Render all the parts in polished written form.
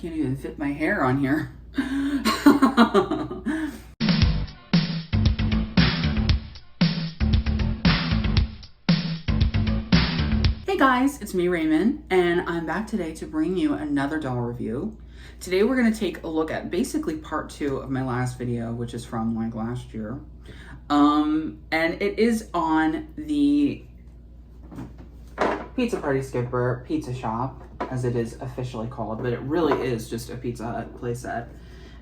Can't even fit my hair on here. Hey guys, it's me Raymond, and I'm back today to bring you another doll review. Today we're going to take a look at basically part 2 of my last video, which is from like last year. And it is on the Pizza Party Skipper Pizza Shop, as it is officially called, but it really is just a Pizza Hut playset.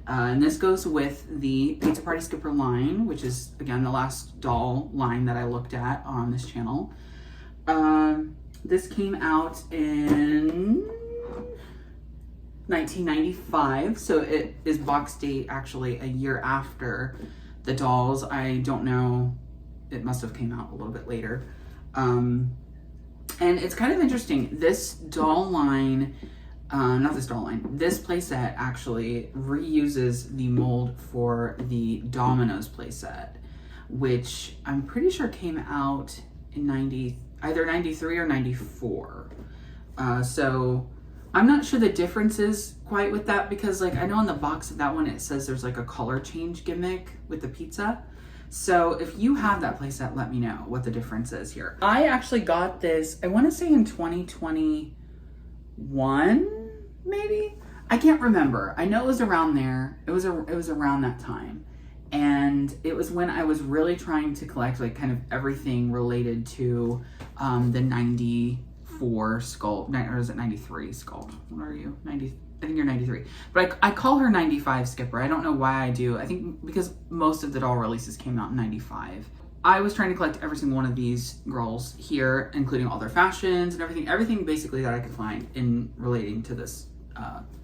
And this goes with the Pizza Party Skipper line, which is, again, the last doll line that I looked at on this channel. This came out in 1995, so it is box date actually a year after the dolls. I don't know, it must have came out a little bit later. And it's kind of interesting. This doll line, this playset actually reuses the mold for the Domino's playset, which I'm pretty sure came out in either 93 or 94. So I'm not sure the differences quite with that, because like I know on the box of that one it says there's like a color change gimmick with the pizza. So if you have that playset, let me know what the difference is here. I actually got this, I want to say in 2021, maybe? I can't remember. I know it was around there. It was around that time. And it was when I was really trying to collect like kind of everything related to the 94 Sculpt, or is it 93 Sculpt? What are you? 90? I think you're 93. But I call her 95 Skipper. I don't know why I do. I think because most of the doll releases came out in 95. I was trying to collect every single one of these girls here, including all their fashions and everything basically that I could find in relating to this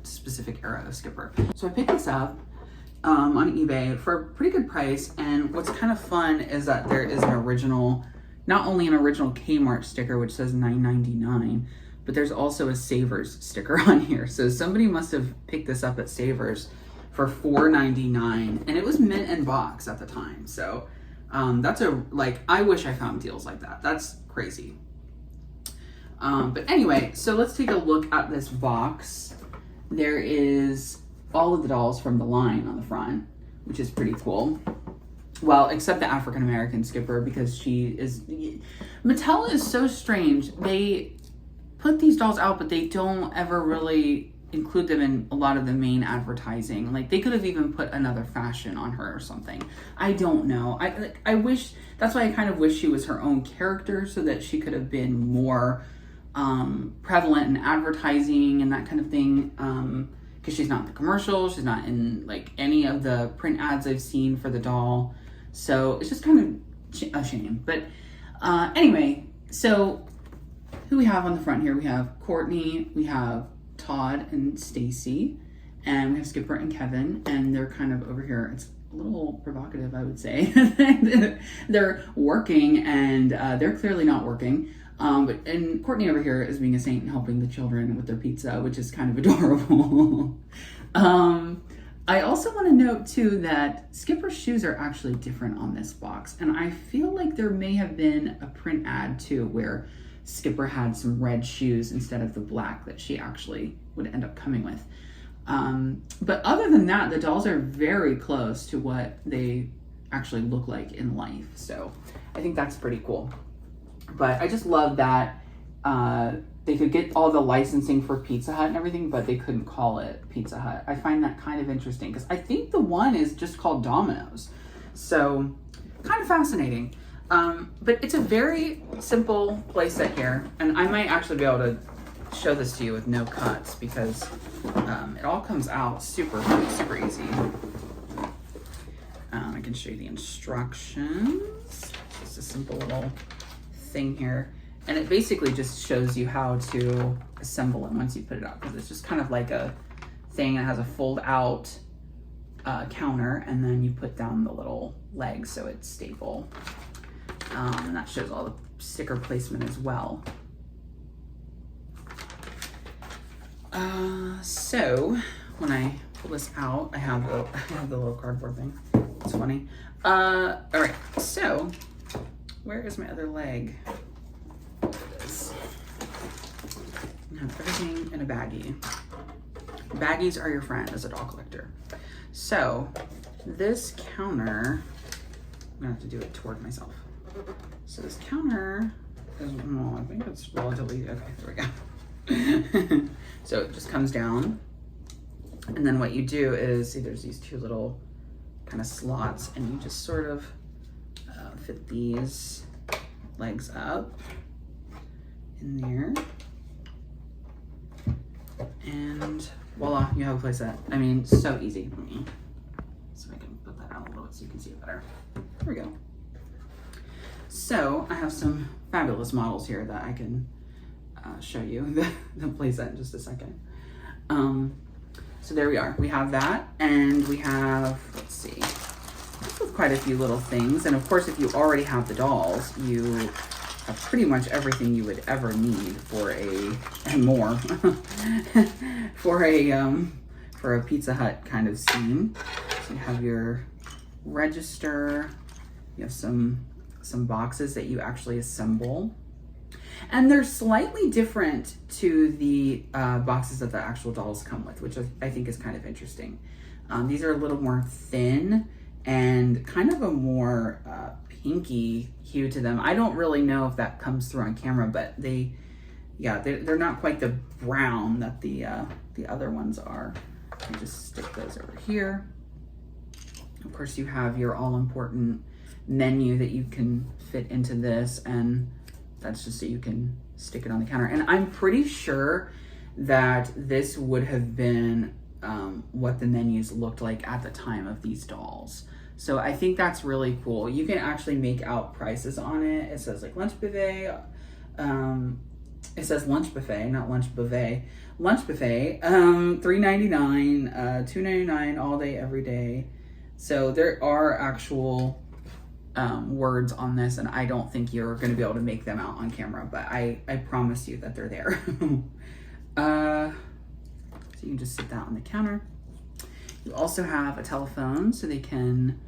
specific era of Skipper. So I picked this up on eBay for a pretty good price, and what's kind of fun is that there is an original, not only an original Kmart sticker which says $9.99, but there's also a Savers sticker on here. So somebody must have picked this up at Savers for $4.99, and it was mint in box at the time. So that's I wish I found deals like that. That's crazy. But anyway, so let's take a look at this box. There is all of the dolls from the line on the front, which is pretty cool. Well, except the African-American Skipper, because Mattel is so strange. They put these dolls out, but they don't ever really include them in a lot of the main advertising. Like, they could have even put another fashion on her or something. I don't know. I wish, that's why I kind of wish she was her own character, so that she could have been more prevalent in advertising and that kind of thing. Because she's not in the commercial, she's not in like any of the print ads I've seen for the doll. So it's just kind of a shame. But anyway, so who we have on the front here? We have Courtney, we have Todd and Stacy, and we have Skipper and Kevin, and they're kind of over here. It's a little provocative, I would say. They're working, and they're clearly not working. And Courtney over here is being a saint and helping the children with their pizza, which is kind of adorable. I also want to note too that Skipper's shoes are actually different on this box, and I feel like there may have been a print ad too where Skipper had some red shoes instead of the black that she actually would end up coming with. But other than that, the dolls are very close to what they actually look like in life, so I think that's pretty cool. But I just love that they could get all the licensing for Pizza Hut and everything, but they couldn't call it Pizza Hut. I find that kind of interesting, because I think the one is just called Domino's. So kind of fascinating. But it's a very simple playset here, and I might actually be able to show this to you with no cuts, because it all comes out super easy. I can show you the instructions. Just a simple little thing here, and it basically just shows you how to assemble it once you put it out, because it's just kind of like a thing that has a fold out counter, and then you put down the little legs so it's stable, and that shows all the sticker placement as well. So when I pull this out, I have the little cardboard thing. It's funny. All right, so where is my other leg? There it is. I have everything in a baggie. Baggies are your friend as a doll collector. So this counter, I'm gonna have to do it toward myself. So this counter is, oh, I think it's relatively, okay, there we go. So it just comes down. And then what you do is, see there's these two little kind of slots, and you just sort of fit these legs up in there. And voila, you have a playset. I mean, so easy. So I can put that out a little bit so you can see it better. There we go. So I have some fabulous models here that I can show you the playset in just a second. So there we are. We have that, and we have, let's see, with quite a few little things. And of course, if you already have the dolls, you have pretty much everything you would ever need for and more, for a Pizza Hut kind of scene. So you have your register, you have some boxes that you actually assemble. And they're slightly different to the boxes that the actual dolls come with, which I think is kind of interesting. These are a little more thin and kind of a more pinky hue to them. I don't really know if that comes through on camera, but they're not quite the brown that the other ones are. You just stick those over here. Of course, you have your all-important menu that you can fit into this, and that's just so you can stick it on the counter. And I'm pretty sure that this would have been what the menus looked like at the time of these dolls. So I think that's really cool. You can actually make out prices on it. It says like lunch buffet. It says lunch buffet, not lunch buffet. Lunch buffet, $3.99, $2.99 all day, every day. So there are actual words on this, and I don't think you're going to be able to make them out on camera, but I promise you that they're there. So you can just sit that on the counter. You also have a telephone, so they can,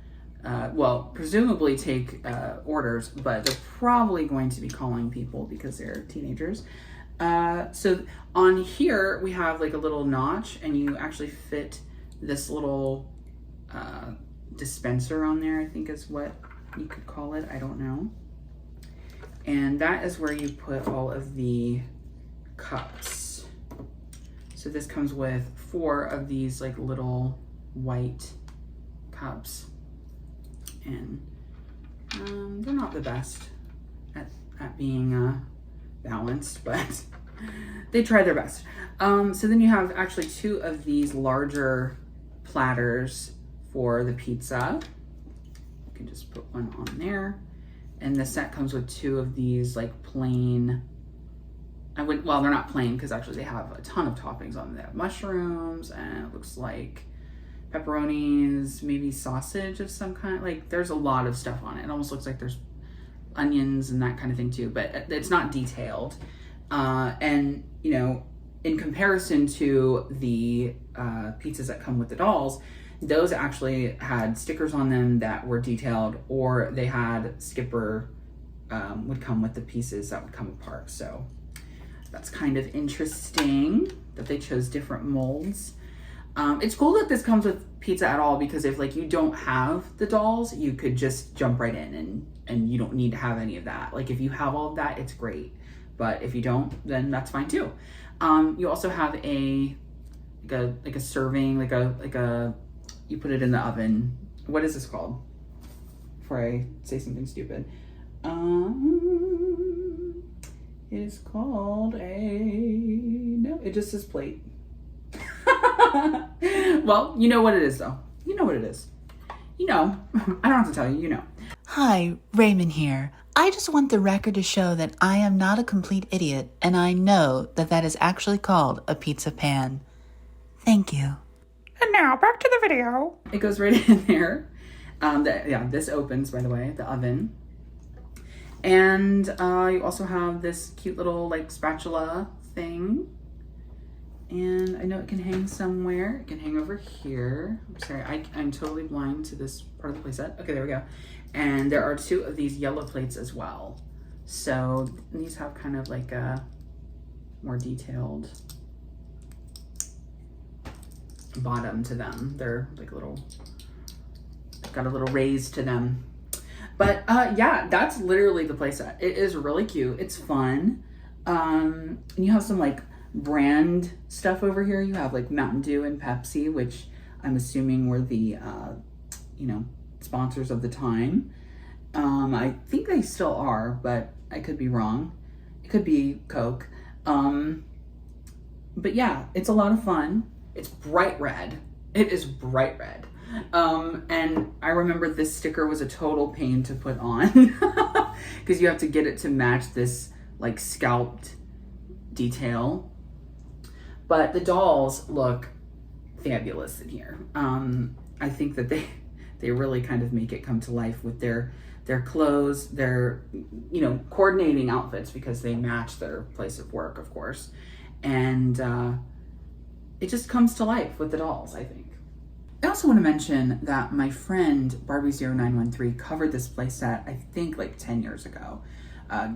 well, presumably take orders, but they're probably going to be calling people because they're teenagers. So on here, we have like a little notch, and you actually fit this little dispenser on there, I think is what you could call it. I don't know. And that is where you put all of the cups. So this comes with 4 of these like little white cups, and they're not the best at being balanced, but they try their best. So then you have actually 2 of these larger platters for the pizza. You can just put one on there, and the set comes with 2 of these like plain, well, they're not plain because actually they have a ton of toppings on them. They have mushrooms, and it looks like pepperonis, maybe sausage of some kind. Like there's a lot of stuff on it. It almost looks like there's onions and that kind of thing too, but it's not detailed. And you know, in comparison to the pizzas that come with the dolls, those actually had stickers on them that were detailed, or they had skipper would come with the pieces that would come apart. So that's kind of interesting that they chose different molds. It's cool that this comes with pizza at all, because if like you don't have the dolls, you could just jump right in and you don't need to have any of that. Like if you have all of that, it's great. But if you don't, then that's fine too. You also have a serving, like a you put it in the oven. What is this called? Before I say something stupid. It's called no, it just says plate. Well, you know what it is though. You know what it is. You know, I don't have to tell you, you know. Hi, Raymond here. I just want the record to show that I am not a complete idiot, and I know that that is actually called a pizza pan. Thank you. And now back to the video. It goes right in there. This opens, by the way, the oven. And you also have this cute little like spatula thing. And I know it can hang somewhere. It can hang over here. I'm sorry, I'm totally blind to this part of the playset. Okay, there we go. And there are 2 of these yellow plates as well. So these have kind of like a more detailed bottom to them. They're like got a little raise to them. But yeah, that's literally the playset. It is really cute. It's fun. And you have some like brand stuff over here. You have like Mountain Dew and Pepsi, which I'm assuming were the sponsors of the time. I think they still are, but I could be wrong. It could be Coke. But yeah, it's a lot of fun. It's bright red. It is bright red. And I remember this sticker was a total pain to put on because you have to get it to match this like scalped detail. But the dolls look fabulous in here. I think that they really kind of make it come to life with their clothes, their, coordinating outfits because they match their place of work, of course. And it just comes to life with the dolls, I think. I also want to mention that my friend Barbie0913 covered this playset, I think like 10 years ago,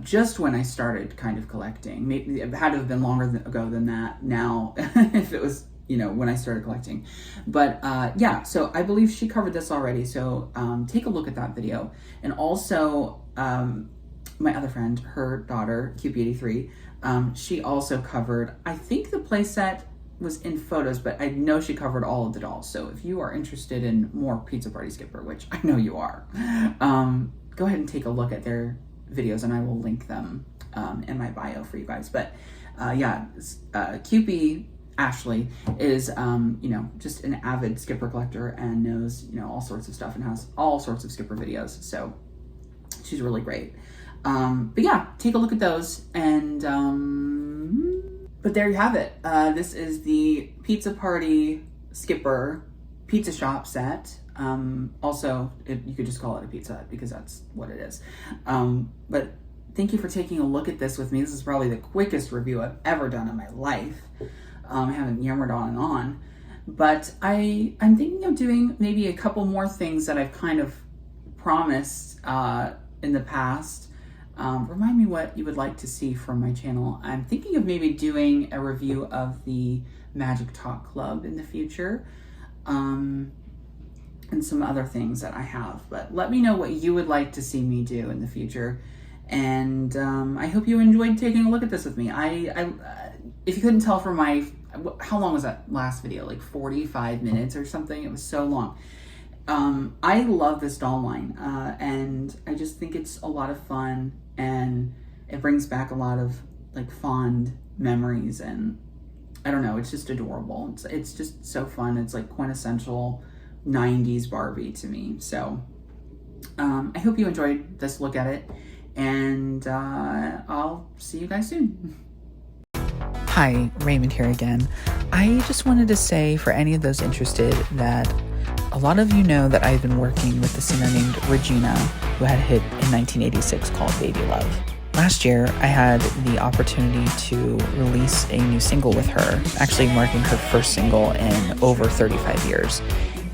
just when I started kind of collecting. Maybe it had to have been longer ago than that now, if it was, when I started collecting. But yeah, so I believe she covered this already. So take a look at that video. And also my other friend, her daughter, Cupie83, she also covered, I think the playset was in photos, but I know she covered all of the dolls. So if you are interested in more Pizza Party Skipper, which I know you are, go ahead and take a look at their videos and I will link them in my bio for you guys. But yeah, Cupie Ashley is, just an avid Skipper collector and knows, all sorts of stuff and has all sorts of Skipper videos. So she's really great. But yeah, take a look at those and, but there you have it. This is the Pizza Party Skipper pizza shop set. Also, you could just call it a pizza hut because that's what it is. But thank you for taking a look at this with me. This is probably the quickest review I've ever done in my life. I haven't yammered on and on. But I'm thinking of doing maybe a couple more things that I've kind of promised in the past. Remind me what you would like to see from my channel. I'm thinking of maybe doing a review of the Magic Talk Club in the future, and some other things that I have. But let me know what you would like to see me do in the future. And I hope you enjoyed taking a look at this with me. I if you couldn't tell from how long was that last video? Like 45 minutes or something. It was so long. I love this doll line, and I just think it's a lot of fun, and it brings back a lot of like fond memories, and I don't know, it's just adorable. It's just so fun. It's like quintessential 90s Barbie to me. So I hope you enjoyed this look at it, and I'll see you guys soon. Hi, Raymond here again. I just wanted to say for any of those interested that a lot of you know that I've been working with a singer named Regina, who had a hit in 1986 called Baby Love. Last year, I had the opportunity to release a new single with her, actually marking her first single in over 35 years.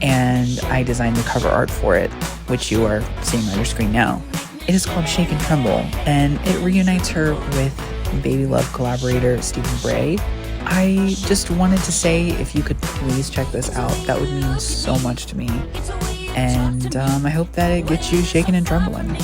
And I designed the cover art for it, which you are seeing on your screen now. It is called Shake and Tremble, and it reunites her with Baby Love collaborator Stephen Bray. I just wanted to say, if you could please check this out, that would mean so much to me. And I hope that it gets you shaking and trembling.